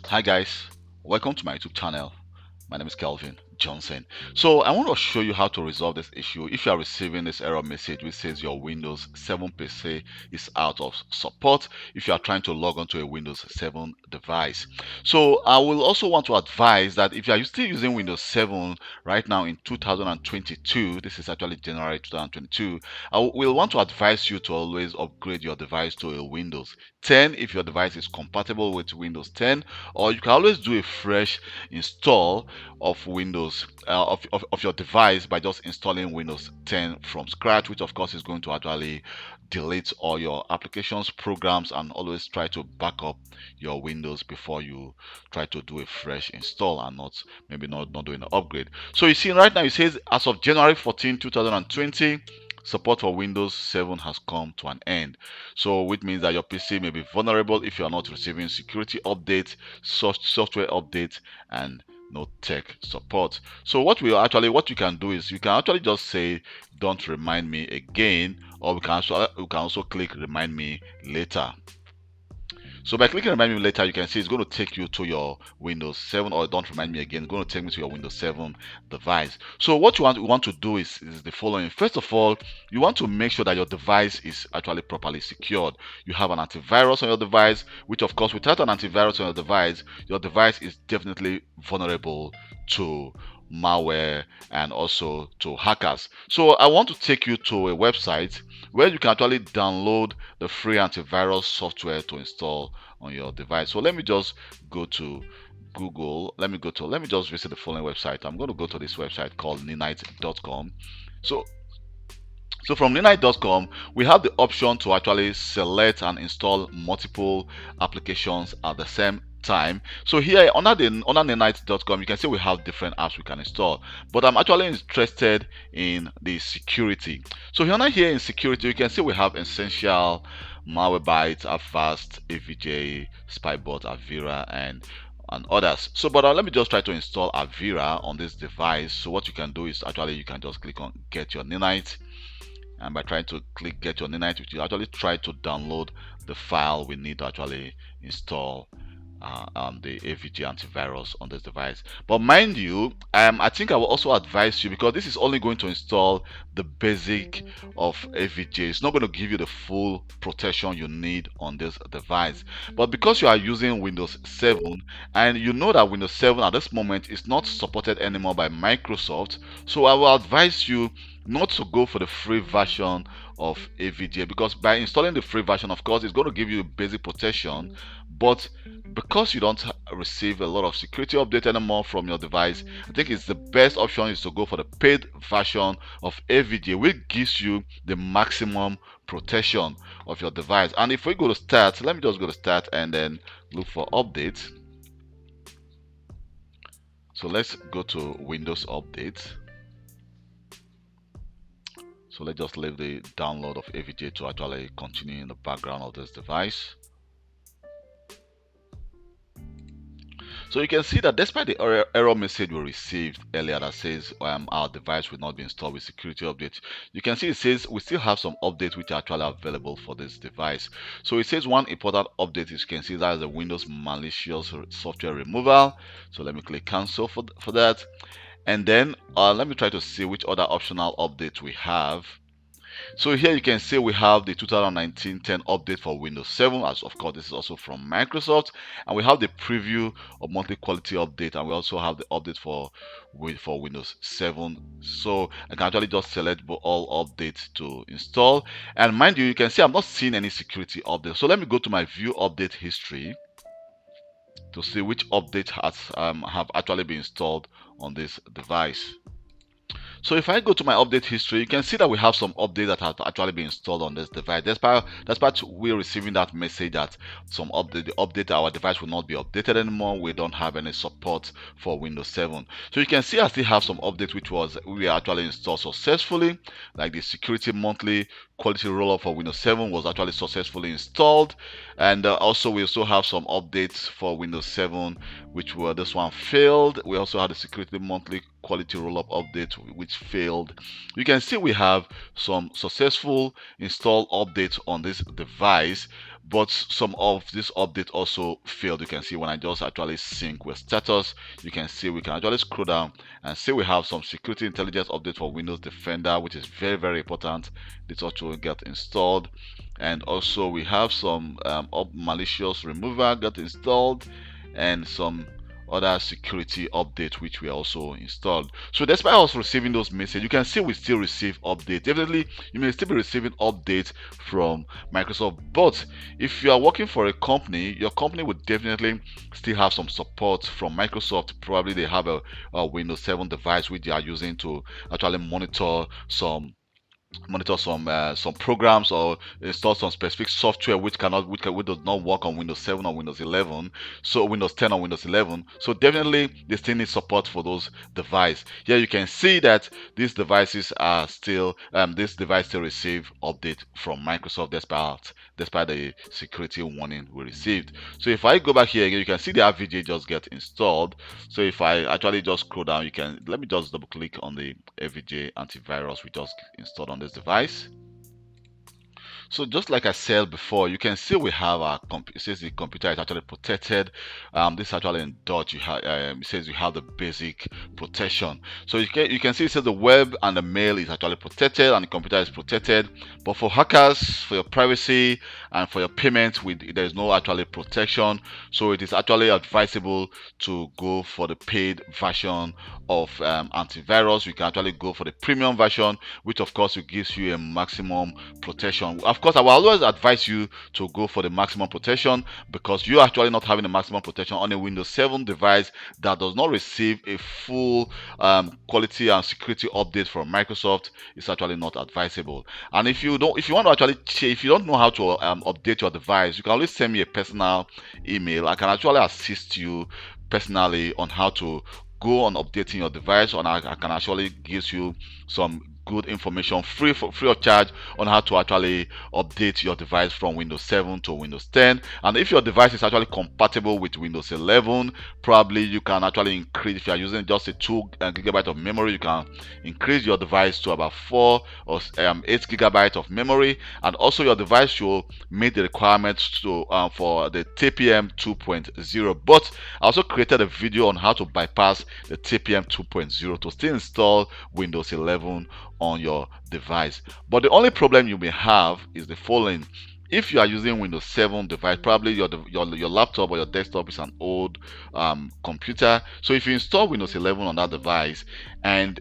Hi guys, welcome to my YouTube channel. My name is Kelvin Johnson. So I want to show you how to resolve this issue if you are receiving this error message which says your Windows 7 PC is out of support if you are trying to log onto a Windows 7 device. So I will also want to advise that if you are still using Windows 7 right now in 2022, this is actually January 2022, I will want to advise you to always upgrade your device to a Windows 10 if your device is compatible with Windows 10, or you can always do a fresh install of Windows of your device by just installing Windows 10 from scratch, which of course is going to actually delete all your applications, programs, and always try to back up your Windows before you try to do a fresh install and not doing an upgrade. So you see right now it says as of January 14, 2020, support for Windows 7 has come to an end. So which means that your PC may be vulnerable if you are not receiving security updates, software updates, and no tech support. So what you can do is you can actually just say don't remind me again, or we can also click remind me later. So by clicking remind me later, you can see it's going to take you to your Windows 7, or don't remind me again, it's going to take me to your Windows 7 device. So what you want to do is the following. First of all, you want to make sure that your device is actually properly secured. You have an antivirus on your device, which of course without an antivirus on your device is definitely vulnerable to malware and also to hackers. So I want to take you to a website where you can actually download the free antivirus software to install on your device. So let me just go to Google. Let me just visit the following website. I'm going to go to this website called ninite.com. So from ninite.com, we have the option to actually select and install multiple applications at the same time. So here under ninite.com, you can see we have different apps we can install, but I'm actually interested in the security. So here in security, you can see we have Essential, Malwarebytes, Avast, AVJ, Spybot, Avira, and others. So but let me just try to install Avira on this device. So what you can do is actually you can just click on get your Ninite, and by trying to click get your Ninite, which you actually try to download the file we need to actually install the AVG antivirus on this device. But mind you, I think I will also advise you, because this is only going to install the basic of AVG. It's not going to give you the full protection you need on this device. But because you are using Windows 7, and you know that Windows 7 at this moment is not supported anymore by Microsoft, so I will advise you not to go for the free version of AVG, because by installing the free version, of course, it's going to give you basic protection, but because you don't receive a lot of security update anymore from your device, I think it's the best option is to go for the paid version of AVG, which gives you the maximum protection of your device. And if we go to start, let me just go to start and then look for updates. So let's go to Windows Update. So let's just leave the download of AVG to actually continue in the background of this device. So you can see that despite the error message we received earlier that says our device will not be installed with security updates, you can see it says we still have some updates which are actually available for this device. So it says one important update, as you can see, that is the Windows malicious software removal. So let me click cancel for that. And then let me try to see which other optional updates we have. So here you can see we have the 2019-10 update for Windows 7, as of course this is also from Microsoft, and we have the preview of monthly quality update, and we also have the update for Windows 7. So I can actually just select all updates to install, and mind you, you can see I'm not seeing any security update. So let me go to my view update history to see which update have actually been installed on this device. So if I go to my update history, you can see that we have some updates that have actually been installed on this device. Despite we're receiving that message that the update our device will not be updated anymore, we don't have any support for Windows 7. So you can see I still have some updates we actually installed successfully, like the security monthly quality rollup for Windows 7 was actually successfully installed, and also we also have some updates for Windows 7 which were this one failed. We also had the security monthly quality rollup update which failed. You can see we have some successful install updates on this device, but some of this update also failed. You can see when I just actually sync with status, you can see we can actually scroll down and see we have some security intelligence update for Windows Defender, which is very, very important. This also get installed. And also we have some malicious remover get installed, and some other security update which we also installed. So despite us receiving those messages, you can see we still receive updates. Definitely you may still be receiving updates from Microsoft, but if you are working for a company, your company would definitely still have some support from Microsoft. Probably they have a Windows 7 device which they are using to actually monitor some programs, or install some specific software which does not work on Windows 7 or Windows 11, so Windows 10 or Windows 11. So definitely they still need support for those devices. Here you can see that these devices are still this device still receive update from Microsoft despite the security warning we received. So if I go back here again, you can see the RVJ just get installed. So if I actually just scroll down, you can let me just double click on the AVJ antivirus we just installed on this device. So just like I said before, you can see we have our it says the computer is actually protected. This is actually in Dutch. It says you have the basic protection. So you can see it says the web and the mail is actually protected and the computer is protected. But for hackers, for your privacy and for your payments, there is no actually protection. So it is actually advisable to go for the paid version of antivirus. You can actually go for the premium version, which of course will gives you a maximum protection. Of course, I will always advise you to go for the maximum protection, because you're actually not having the maximum protection on a Windows 7 device that does not receive a full quality and security update from Microsoft. It's actually not advisable. And if you want to actually if you don't know how to update your device, you can always send me a personal email. I can actually assist you personally on how to go on updating your device, and I can actually give you some good information free of charge on how to actually update your device from Windows 7 to Windows 10. And if your device is actually compatible with Windows 11, probably you can actually increase. If you are using just a 2 GB of memory, you can increase your device to about 4 or 8 GB of memory. And also your device should meet the requirements to for the TPM 2.0. But I also created a video on how to bypass the TPM 2.0 to still install Windows 11 on your device. But the only problem you may have is the following. If you are using Windows 7 device, probably your laptop or your desktop is an old computer. So if you install Windows 11 on that device, and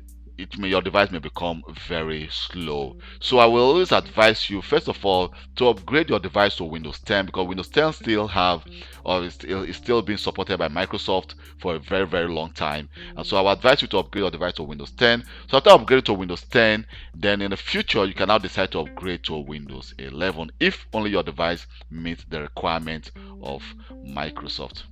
your device may become very slow. So I will always advise you, first of all, to upgrade your device to Windows 10, because Windows 10 still have, or is still being supported by Microsoft for a very, very long time. And so I will advise you to upgrade your device to Windows 10. So after upgrading to Windows 10, then in the future you can now decide to upgrade to Windows 11 if only your device meets the requirement of Microsoft.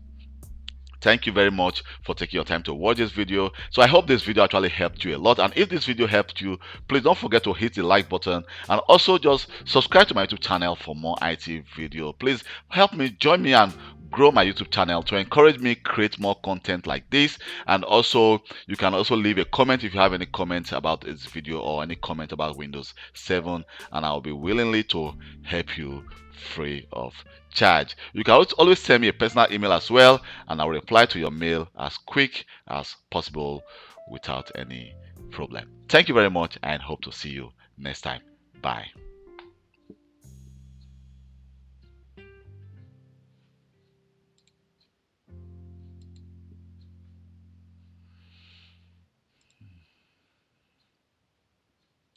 Thank you very much for taking your time to watch this video. So I hope this video actually helped you a lot, and if this video helped you, please don't forget to hit the like button, and also just subscribe to my YouTube channel for more IT video. Please help me, join me, and grow my YouTube channel to encourage me create more content like this. And also you can also leave a comment if you have any comments about this video or any comment about Windows 7, and I'll be willingly to help you free of charge. You can always send me a personal email as well, and I'll reply to your mail as quick as possible without any problem. Thank you very much, and hope to see you next time. Bye.